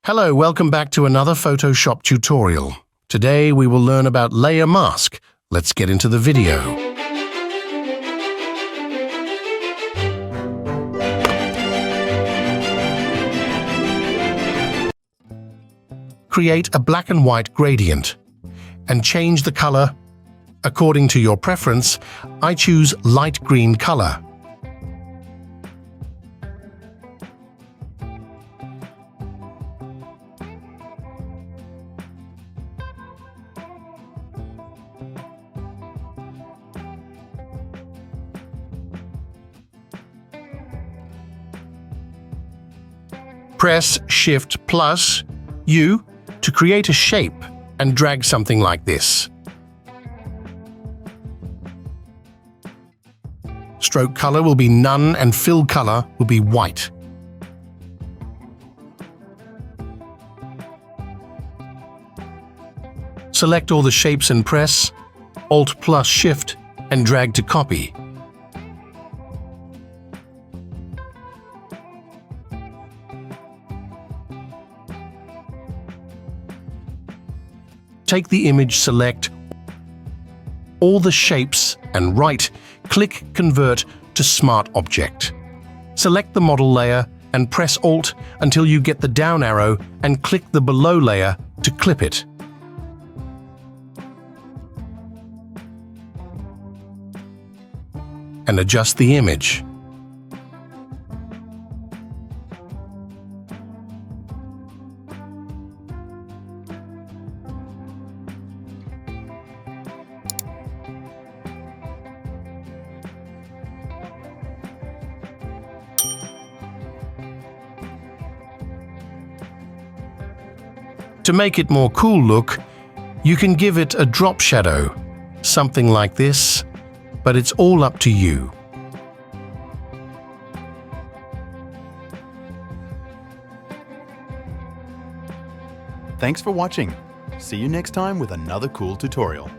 Hello, welcome back to another Photoshop tutorial. Today we will learn about layer mask. Let's get into the video. Create a black and white gradient and change the color. According to your preference, I choose light green color. Press Shift+U to create a shape and drag something like this. Stroke color will be none and fill color will be white. Select all the shapes and press Alt+Shift and drag to copy. Take the image, select all the shapes and right-click Convert to Smart Object. Select the model layer and press Alt until you get the down arrow and click the below layer to clip it. And adjust the image. To make it more cool look, you can give it a drop shadow, something like this, but it's all up to you. Thanks for watching. See you next time with another cool tutorial.